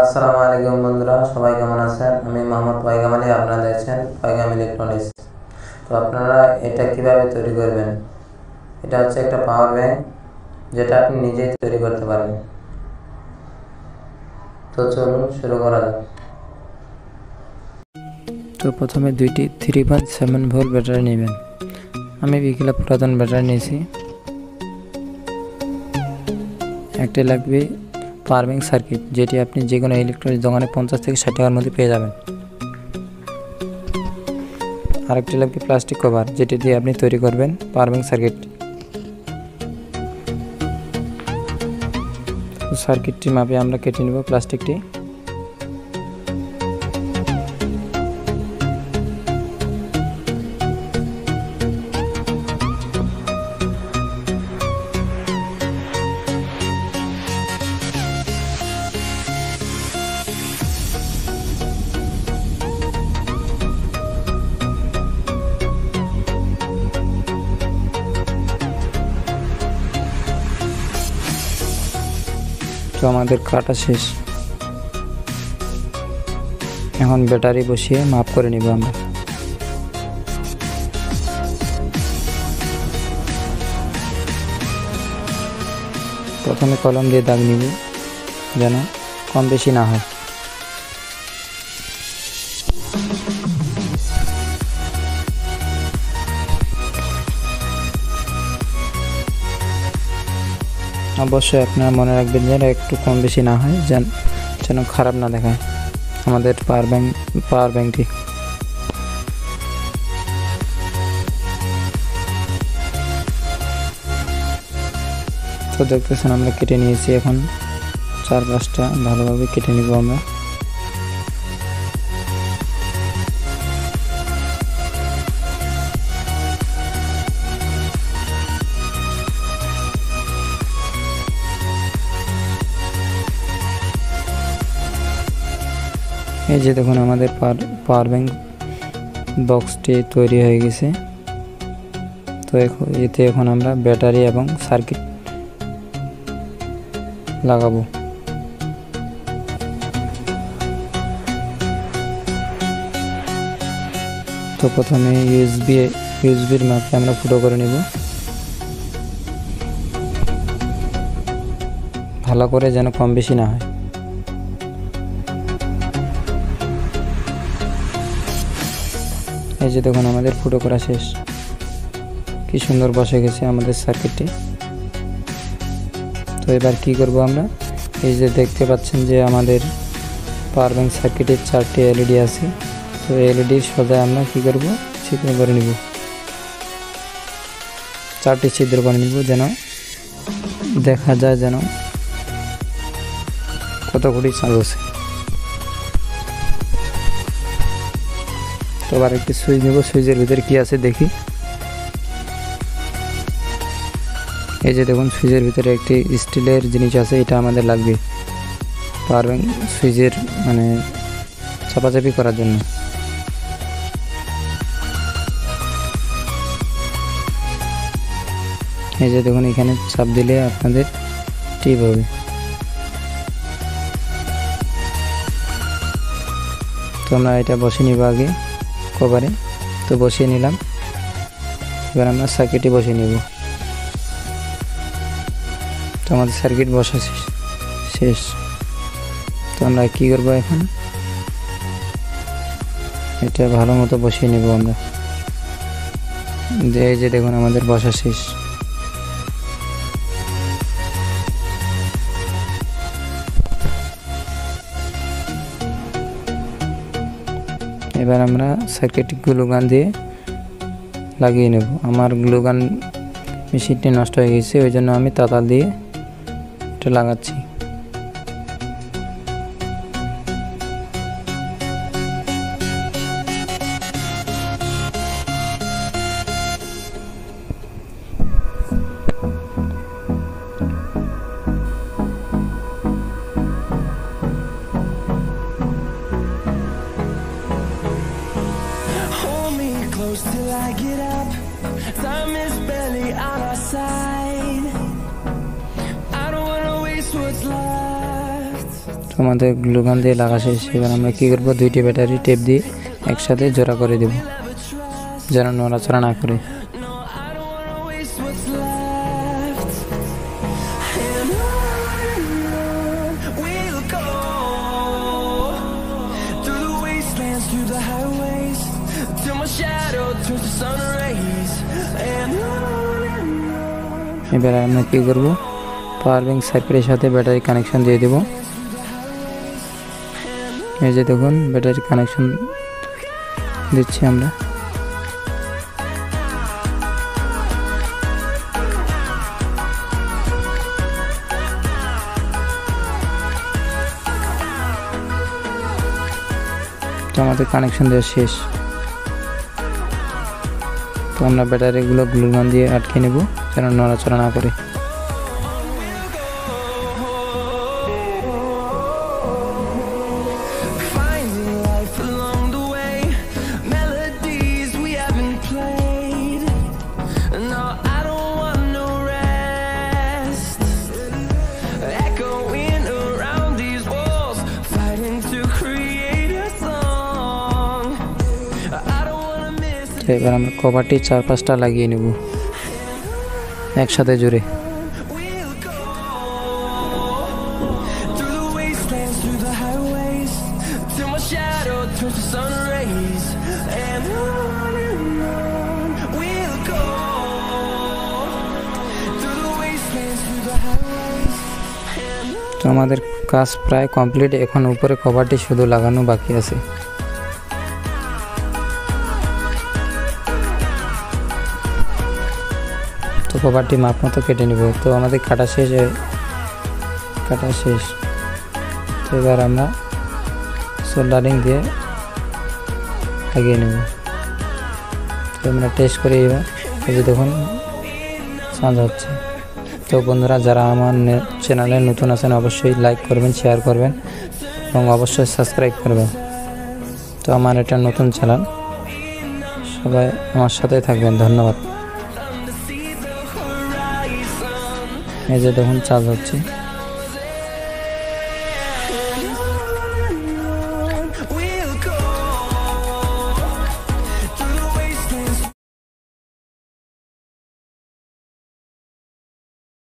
আসসালামু আলাইকুম বন্ধুরা, সবাই কেমন আছেন? আমি মোহাম্মদ পয়গাম আলী, আপনারা দেখছেন পয়গাম ইলেকট্রনিক্স। তো আপনারা এটা কিভাবে তৈরি করবেন, এটা হচ্ছে একটা পাওয়ার ব্যাংক যেটা আপনি নিজেই তৈরি করতে পারেন। তো চলুন শুরু করা যাক। তো প্রথমে দুইটি 3.7 ভোল্ট ব্যাটারি নেবেন। আমি বিকেলে পুরাতন ব্যাটারি নিয়েছি। একটা লাগবে পাওয়ার ব্যাংক সার্কিট, যেটি আপনি যে কোনো ইলেকট্রনিক্স দোকানে 50 থেকে 60 টাকার মধ্যে পেয়ে যাবেন। আরেকটি লাগবে প্লাস্টিক কভার, যেটি দিয়ে আপনি তৈরি করবেন পাওয়ার ব্যাংক সার্কিট। সার্কিটটি মাপে আমরা কেটে নেব প্লাস্টিকটি। তো আমাদের কাটা শেষ। এখন ব্যাটারি বসিয়ে মাপ করে নিব আমরা। প্রথমে কলম দিয়ে দাগ নিব, যেন কম বেশি না হয়। অবশ্যই আপনারা মনে রাখবেন যেন একটু কম বেশি না হয়, যেন খারাপ না দেখায় আমাদের পাওয়ার ব্যাংকটি। তো দেখতেছেন আমরা কেটে নিয়েছি। এখন 4-5টা ভালোভাবে কেটে নিব আমরা। এই যে দেখুন আমাদের পাওয়ার ব্যাংক বক্সটি তৈরি হয়ে গেছে। তো এতে এখন আমরা ব্যাটারি এবং সার্কিট লাগাবো। তো প্রথমে ইউএসবির মাপে আমরা ফুটো করে নেব ভালো করে, যেন কম বেশি না হয়। এই যে দেখুন আমাদের ফুটো করা শেষ। কি সুন্দর বসে গেছে আমাদের সার্কিটটি। তো এবার কি করব আমরা, এই যে দেখতে পাচ্ছেন যে আমাদের পাওয়ার ব্যাংক সার্কিটের 4টি এলইডি আছে। তো এলইডির সোজা আমরা কি করব, ছিদ্র করে নিব। 4টি ছিদ্র করে নিব, যেন দেখা যায় যেন কতগুলি চার্জ আছে। তো আবার একটি সুইচ নেব, সুইচের ভিতরে কি আছে দেখি। এই যে দেখুন সুইচের ভিতরে একটি স্টিলের জিনিস আছে, এটা আমাদের লাগবে পাওয়ার ব্যাংক সুইচের চাপাচাপি করার জন্য। এই যে দেখুন এখানে চাপ দিলে আপনাদের টিপ হবে। তো আমরা এটা বসিয়ে নিব আগে কভারে। তো বসিয়ে নিলাম। এবার আমরা সার্কিটে বসিয়ে নেব। তো আমাদের সার্কিট বসা শেষ। তো আমরা কি করব, এখন এটা ভালো মতো বসিয়ে নেব আমরা। এই যে দেখুন আমাদের বসা শেষ। এবার আমরা সার্কিটে গ্লুগান দিয়ে লাগিয়ে নেব। আমার গ্লুগান মেশিনটি নষ্ট হয়ে গেছে, ওই জন্য আমি তাতা দিয়ে এটা লাগাচ্ছি। Till I get up, time is barely on our side. I don't wanna waste what's left. তো আমাদের গ্লুগান দিয়ে লাগা শেষ। এবার আমরা কী করবো, 2টি ব্যাটারি টেপ দিয়ে একসাথে জোড়া করে দেব যেন নড়াচড়া না করে। এবার আমরা কী করবো, পাওয়ার ব্যাংক সার্কিটের সাথে ব্যাটারি কানেকশন দিয়ে দেব। এই যে দেখুন ব্যাটারি কানেকশন দিচ্ছি আমরা। তো আমাদের কানেকশন দেওয়া শেষ। তো আমরা ব্যাটারিগুলো গ্লুগান দিয়ে আটকে নেব যেন নড়াচড়া না করে। এবার আমরা কভারটি 4-5টা লাগিয়ে নেব একসাথে জুড়ে। তো আমাদের কাজ প্রায় কমপ্লিট। এখন উপরে কভারটি শুধু লাগানো বাকি আছে। তো কভারটি মাপ মতো কেটে নিব। তো আমাদের কাটা শেষ। তো এবার আমরা সোল্ডারিং দিয়ে লাগিয়ে নেব। তো আমরা টেস্ট করি এবার। এই যে দেখুন চার্জ হচ্ছে। তো বন্ধুরা, যারা আমার চ্যানেলে নতুন আছেন অবশ্যই লাইক করবেন, শেয়ার করবেন এবং অবশ্যই সাবস্ক্রাইব করবেন। তো আমার এটা নতুন চ্যানেল, সবাই আমার সাথে থাকবেন। ধন্যবাদ। এই যে দেখুন চার্জ হচ্ছে।